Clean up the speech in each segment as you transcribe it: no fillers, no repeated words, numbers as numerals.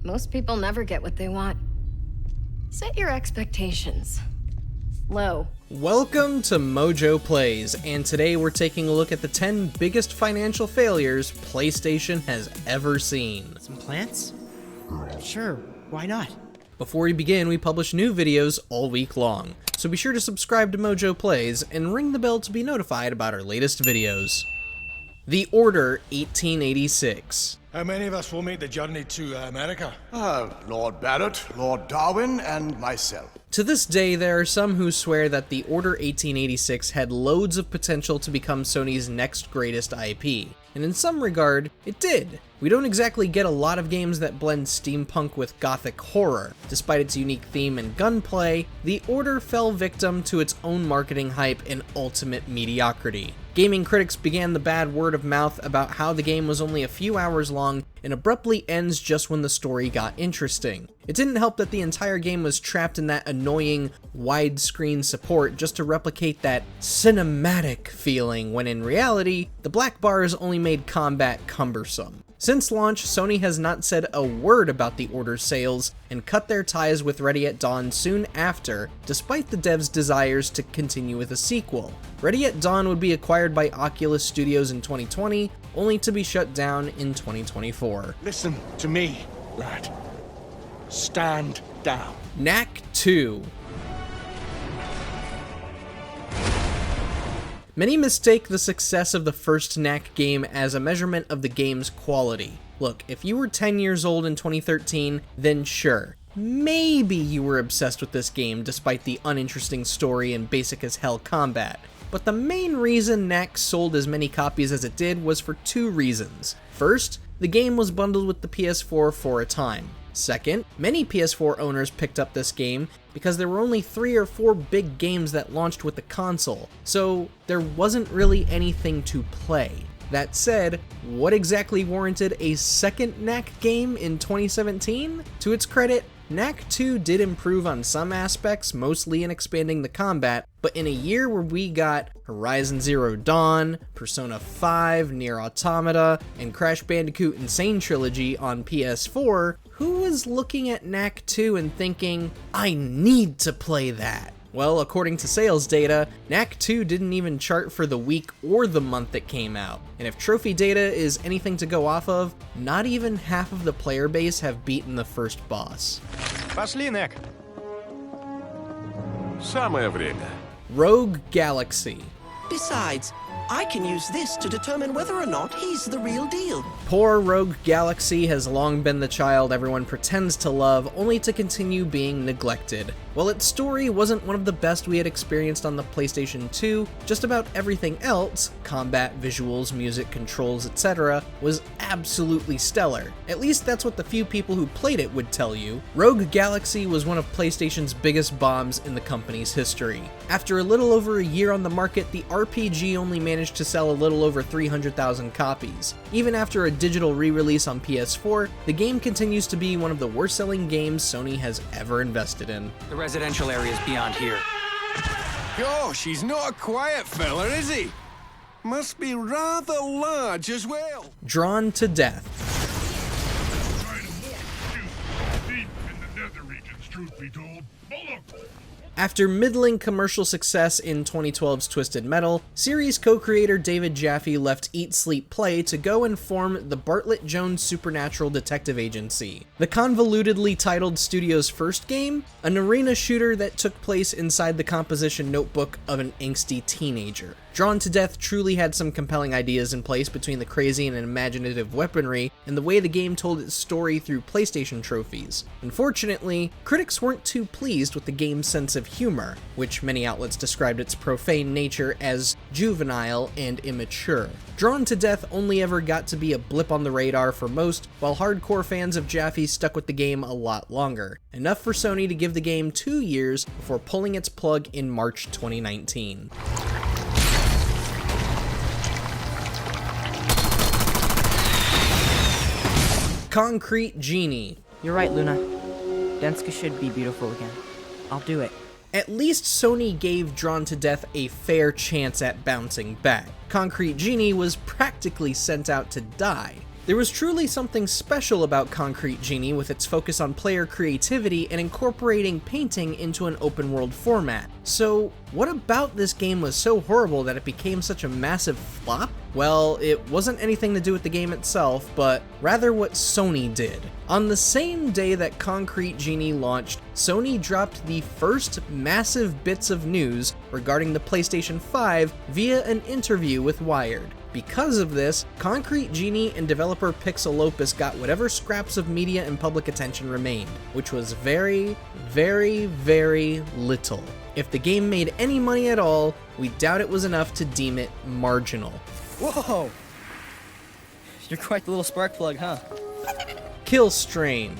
most people never get what they want. Set your expectations low. Welcome to MojoPlays, and today we're taking a look at the 10 biggest financial failures PlayStation has ever seen. Some plants? Sure, why not? Before we begin, we publish new videos all week long, so be sure to subscribe to MojoPlays and ring the bell to be notified about our latest videos. The Order 1886. How many of us will make the journey to America? Lord Barrett, Lord Darwin, and myself. To this day, there are some who swear that The Order 1886 had loads of potential to become Sony's next greatest IP, and in some regard, it did. We don't exactly get a lot of games that blend steampunk with gothic horror. Despite its unique theme and gunplay, The Order fell victim to its own marketing hype and ultimate mediocrity. Gaming critics began the bad word of mouth about how the game was only a few hours long and abruptly ends just when the story got interesting. It didn't help that the entire game was trapped in that annoying widescreen support just to replicate that cinematic feeling, when in reality, the black bars only made combat cumbersome. Since launch, Sony has not said a word about the Order's sales and cut their ties with Ready at Dawn soon after, despite the devs' desires to continue with a sequel. Ready at Dawn would be acquired by Oculus Studios in 2020, only to be shut down in 2024. Listen to me, lad. Stand down. Knack II. Many mistake the success of the first Knack game as a measurement of the game's quality. Look, if you were 10 years old in 2013, then sure, maybe you were obsessed with this game despite the uninteresting story and basic as hell combat. But the main reason Knack sold as many copies as it did was for two reasons. First, the game was bundled with the PS4 for a time. Second, many PS4 owners picked up this game because there were only 3 or 4 big games that launched with the console, so there wasn't really anything to play. That said, what exactly warranted a second Knack game in 2017? To its credit, Knack II did improve on some aspects, mostly in expanding the combat, but in a year where we got Horizon Zero Dawn, Persona 5, Nier Automata, and Crash Bandicoot Insane Trilogy on PS4, who was looking at Knack II and thinking, I need to play that? Well, according to sales data, Knack II didn't even chart for the week or the month it came out. And if trophy data is anything to go off of, not even half of the player base have beaten the first boss. Пошли, Nick. Самое время. Rogue Galaxy. Besides, I can use this to determine whether or not he's the real deal. Poor Rogue Galaxy has long been the child everyone pretends to love, only to continue being neglected. While its story wasn't one of the best we had experienced on the PlayStation 2, just about everything else, combat, visuals, music, controls, etc., was absolutely stellar. At least that's what the few people who played it would tell you. Rogue Galaxy was one of PlayStation's biggest bombs in the company's history. After a little over a year on the market, the RPG only managed to sell a little over 300,000 copies. Even after a digital re-release on PS4, the game continues to be one of the worst-selling games Sony has ever invested in. The residential areas beyond here. Gosh, he's not a quiet fella, is he? Must be rather large as well. Drawn to Death. Deep in the nether regions, truth be told. Hold up! After middling commercial success in 2012's Twisted Metal, series co-creator David Jaffe left Eat Sleep Play to go and form the Bartlett Jones Supernatural Detective Agency. The convolutedly titled studio's first game, an arena shooter that took place inside the composition notebook of an angsty teenager. Drawn to Death truly had some compelling ideas in place between the crazy and imaginative weaponry and the way the game told its story through PlayStation trophies. Unfortunately, critics weren't too pleased with the game's sense of humor, which many outlets described its profane nature as juvenile and immature. Drawn to Death only ever got to be a blip on the radar for most, while hardcore fans of Jaffe stuck with the game a lot longer. Enough for Sony to give the game 2 years before pulling its plug in March 2019. Concrete Genie. You're right, Luna. Denska should be beautiful again. I'll do it. At least Sony gave Drawn to Death a fair chance at bouncing back. Concrete Genie was practically sent out to die. There was truly something special about Concrete Genie with its focus on player creativity and incorporating painting into an open world format. So what about this game was so horrible that it became such a massive flop? Well, it wasn't anything to do with the game itself, but rather what Sony did. On the same day that Concrete Genie launched, Sony dropped the first massive bits of news regarding the PlayStation 5 via an interview with Wired. Because of this, Concrete Genie and developer FLOPS got whatever scraps of media and public attention remained, which was very, very, very little. If the game made any money at all, we doubt it was enough to deem it marginal. Whoa! You're quite the little spark plug, huh? Kill Strain.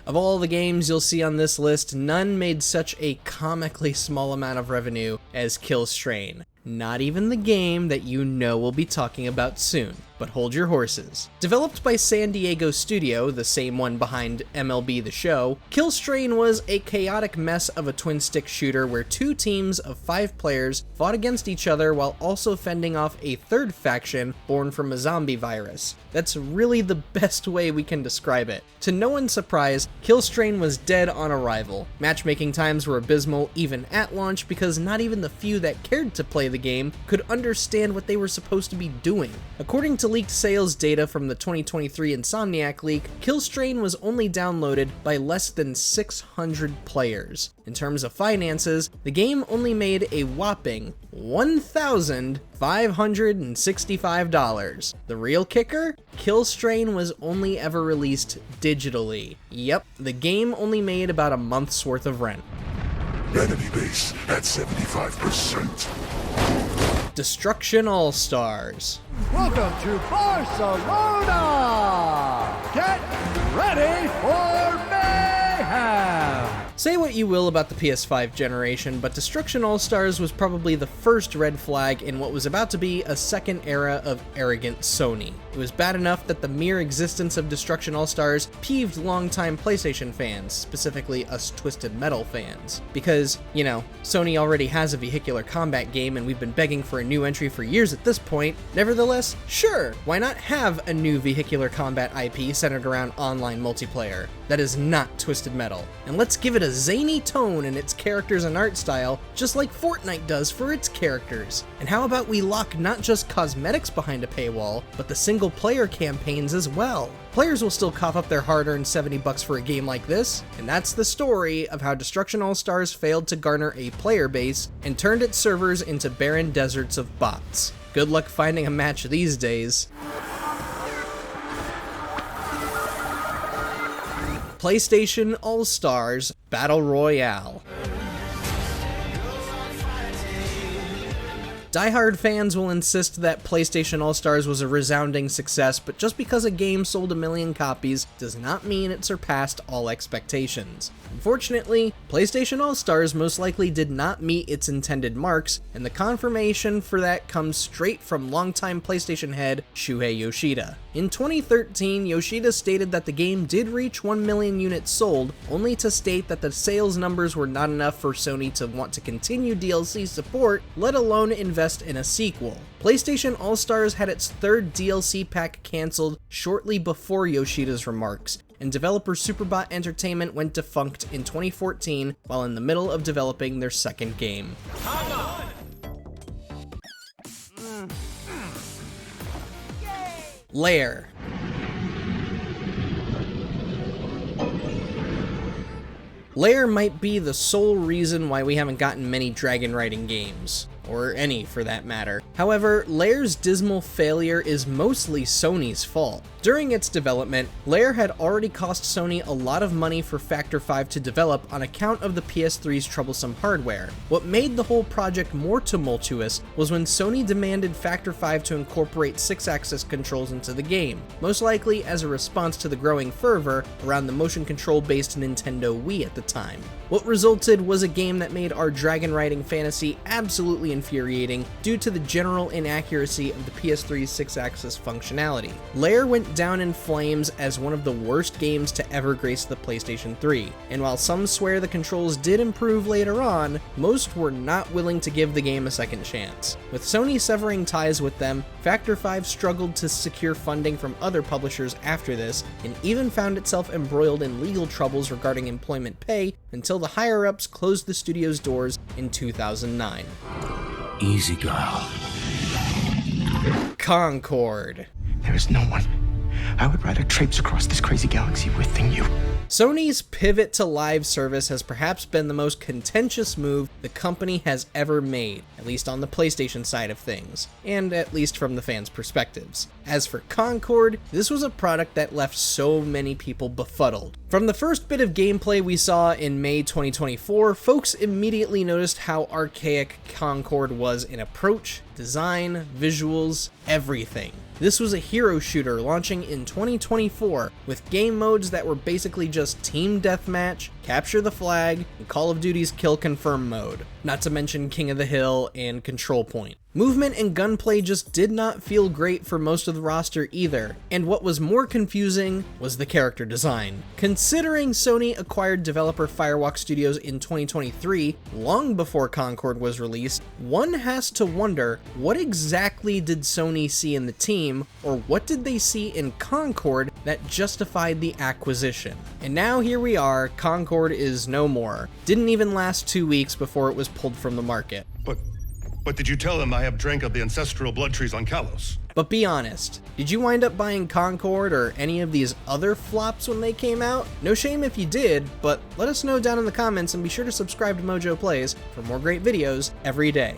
Of all the games you'll see on this list, none made such a comically small amount of revenue as Kill Strain. Not even the game that you know we'll be talking about soon, but hold your horses. Developed by San Diego Studio, the same one behind MLB The Show, Kill Strain was a chaotic mess of a twin-stick shooter where two teams of 5 players fought against each other while also fending off a third faction born from a zombie virus. That's really the best way we can describe it. To no one's surprise, Kill Strain was dead on arrival. Matchmaking times were abysmal even at launch because not even the few that cared to play the game could understand what they were supposed to be doing. According to leaked sales data from the 2023 Insomniac leak, Kill Strain was only downloaded by less than 600 players. In terms of finances, the game only made a whopping $1,565. The real kicker? Kill Strain was only ever released digitally. Yep, the game only made about a month's worth of rent. Enemy base at 75%. Destruction AllStars. Welcome to Barcelona! Get ready for mayhem! Say what you will about the PS5 generation, but Destruction AllStars was probably the first red flag in what was about to be a second era of arrogant Sony. It was bad enough that the mere existence of Destruction AllStars peeved longtime PlayStation fans, specifically us Twisted Metal fans. Because, you know, Sony already has a vehicular combat game and we've been begging for a new entry for years at this point. Nevertheless, sure, why not have a new vehicular combat IP centered around online multiplayer? That is not Twisted Metal. And let's give it a zany tone in its characters and art style, just like Fortnite does for its characters. And how about we lock not just cosmetics behind a paywall, but the single player campaigns as well? Players will still cough up their hard-earned $70 for a game like this, and that's the story of how Destruction AllStars failed to garner a player base and turned its servers into barren deserts of bots. Good luck finding a match these days. PlayStation AllStars Battle Royale. Die-hard fans will insist that PlayStation AllStars was a resounding success, but just because a game sold 1 million copies does not mean it surpassed all expectations. Unfortunately, PlayStation AllStars most likely did not meet its intended marks, and the confirmation for that comes straight from longtime PlayStation head Shuhei Yoshida. In 2013, Yoshida stated that the game did reach 1 million units sold, only to state that the sales numbers were not enough for Sony to want to continue DLC support, let alone invest in a sequel. PlayStation AllStars had its third DLC pack cancelled shortly before Yoshida's remarks, and developer Superbot Entertainment went defunct in 2014 while in the middle of developing their second game. Lair. Lair might be the sole reason why we haven't gotten many dragon riding games. Or any for that matter. However, Lair's dismal failure is mostly Sony's fault. During its development, Lair had already cost Sony a lot of money for Factor 5 to develop on account of the PS3's troublesome hardware. What made the whole project more tumultuous was when Sony demanded Factor 5 to incorporate 6-axis controls into the game, most likely as a response to the growing fervor around the motion control-based Nintendo Wii at the time. What resulted was a game that made our dragon riding fantasy absolutely infuriating due to the general inaccuracy of the PS3's 6-axis functionality. Lair went down in flames as one of the worst games to ever grace the PlayStation 3, and while some swear the controls did improve later on, most were not willing to give the game a second chance. With Sony severing ties with them, Factor 5 struggled to secure funding from other publishers after this, and even found itself embroiled in legal troubles regarding employment pay until the higher-ups closed the studio's doors in 2009. Easy, girl. Concord. There is no one I would rather traipse across this crazy galaxy with than you. Sony's pivot to live service has perhaps been the most contentious move the company has ever made, at least on the PlayStation side of things, and at least from the fans' perspectives. As for Concord, this was a product that left so many people befuddled. From the first bit of gameplay we saw in May 2024, folks immediately noticed how archaic Concord was in approach, design, visuals, everything. This was a hero shooter launching in 2024 with game modes that were basically just Team Deathmatch, Capture the Flag, and Call of Duty's Kill Confirm mode, not to mention King of the Hill and Control Point. Movement and gunplay just did not feel great for most of the roster either, and what was more confusing was the character design. Considering Sony acquired developer Firewalk Studios in 2023, long before Concord was released, one has to wonder, what exactly did Sony see in the team, or what did they see in Concord that justified the acquisition? And now here we are, Concord is no more. Didn't even last 2 weeks before it was pulled from the market. But did you tell them I have drank of the ancestral blood trees on Kalos? But be honest, did you wind up buying Concord or any of these other flops when they came out? No shame if you did, but let us know down in the comments and be sure to subscribe to MojoPlays for more great videos every day.